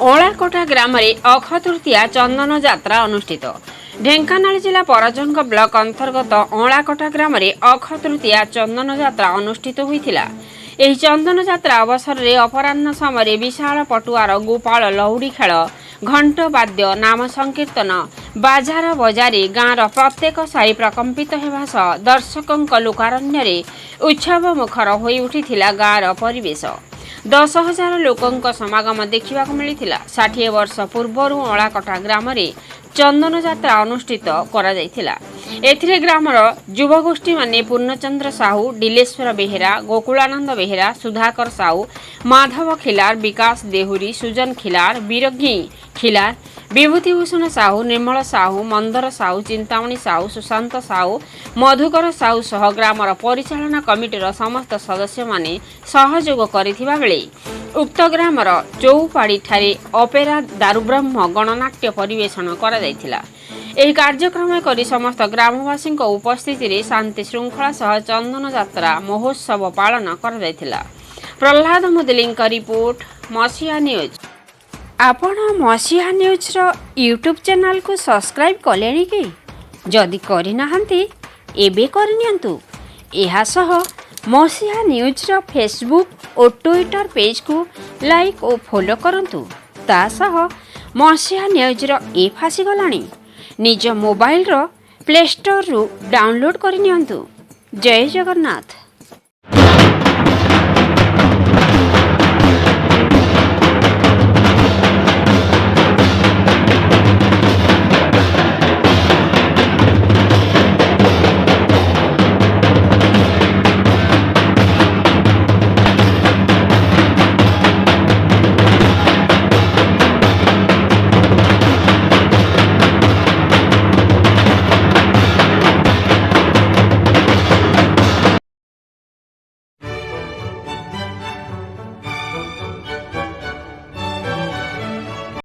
ଅଁଳାକଟା ଗ୍ରାମରେ ଅକ୍ଷୟ ତୃତୀୟା ଚନ୍ଦନ ଯାତ୍ରା ଅନୁଷ୍ଠିତ। ଢେଙ୍କାନାଳ ଜିଲ୍ଲା ପରଜଙ୍ଗ ବ୍ଲକ ଅନ୍ତର୍ଗତ ଅଁଳାକଟା ଗ୍ରାମରେ ଅକ୍ଷୟ ତୃତୀୟା ଚନ୍ଦନ ଯାତ୍ରା ଅନୁଷ୍ଠିତ ହୋଇଥିଲା। ଏହି ଚନ୍ଦନ ଯାତ୍ରା ଅବସରରେ ଅପରାହ୍ନ ସମୟରେ ବିଶାଳ ପଟୁଆର ଗୋପାଳ ଲଉଡ଼ି ଖେଳ, ଘଣ୍ଟ ବାଦ୍ୟ, ନାମ ସଂକୀର୍ତ୍ତନ, ବାଜାର ବଜାରେ ଗାଁର ପ୍ରତ୍ୟେକ ସାହି ପ୍ରକମ୍ପିତ ହେବା ସହ ଦର୍ଶକଙ୍କ ଲୋକାରଣ୍ୟରେ ଉତ୍ସବ ମୁଖର ହୋଇ ଉଠିଥିଲା। ଗାଁର ପରିବେଶ 10,000 ଲୋକଙ୍କ ସମାଗମ ଦେଖିବାକୁ ମିଳିଥିଲା। 60 ବର୍ଷ ପୂର୍ବରୁ ଅଁଳାକଟା ଗ୍ରାମରେ ଚନ୍ଦନ ଯାତ୍ରା ଅନୁଷ୍ଠିତ କରାଯାଇଥିଲା। ଏଥିରେ ଗ୍ରାମର ଯୁବଗୋଷ୍ଠୀମାନେ ପୂର୍ଣ୍ଣଚନ୍ଦ୍ର ସାହୁ, ଡିଲେଶ୍ୱର ବେହେରା, ଗୋକୁଳାନନ୍ଦ ବେହେରା, ସୁଧାକର ସାହୁ, ମାଧବ ଖିଲାର, ବିକାଶ ଦେହୁରୀ, ସୁଜନ ଖିଲାର, ବୀରଙ୍ଗୀ ଖିଲାର, ବିଭୂତିଭୂଷଣ ସାହୁ, ନିର୍ମଳ ସାହୁ, ମନ୍ଦର ସାହୁ, ଚିନ୍ତାମଣି ସାହୁ, ସୁଶାନ୍ତ ସାହୁ, ମଧୁକର ସାହୁ ସହ ଗ୍ରାମର ପରିଚାଳନା କମିଟିର ସମସ୍ତ ସଦସ୍ୟମାନେ ସହଯୋଗ କରିଥିବା ବେଳେ ଉକ୍ତ ଗ୍ରାମର ଚୌପାଡ଼ିଠାରେ ଅପେରା ଦାରୁବ୍ରହ୍ମ ଗଣନାଟ୍ୟ ପରିବେଷଣ କରାଯାଇଥିଲା। ଏହି କାର୍ଯ୍ୟକ୍ରମ କରି ସମସ୍ତ ଗ୍ରାମବାସୀଙ୍କ ଉପସ୍ଥିତିରେ ଶାନ୍ତି ଶୃଙ୍ଖଳା ସହ ଚନ୍ଦନ ଯାତ୍ରା ମହୋତ୍ସବ ପାଳନ କରାଯାଇଥିଲା। ପ୍ରହ୍ଲାଦ ମୁଦଲିଙ୍କ ରିପୋର୍ଟ, ମସିହା ନ୍ୟୁଜ୍। ଆପଣ ମସିହା ନ୍ୟୁଜ୍ର ୟୁଟ୍ୟୁବ୍ ଚ୍ୟାନେଲକୁ ସବସ୍କ୍ରାଇବ୍ କଲେଣି କି? ଯଦି କରିନାହାନ୍ତି ଏବେ କରିନିଅନ୍ତୁ। ଏହାସହ ମସିହା ନ୍ୟୁଜ୍ର ଫେସବୁକ୍ ଓ ଟ୍ୱିଟର ପେଜ୍କୁ ଲାଇକ୍ ଓ ଫଲୋ କରନ୍ତୁ। ତା ସହ ମସିହା ନ୍ୟୁଜ୍ର ଆପ୍ ଆସିଗଲାଣି, ନିଜ ମୋବାଇଲର ପ୍ଲେ ଷ୍ଟୋରରୁ ଡାଉନଲୋଡ୍ କରିନିଅନ୍ତୁ। ଜୟ ଜଗନ୍ନାଥ।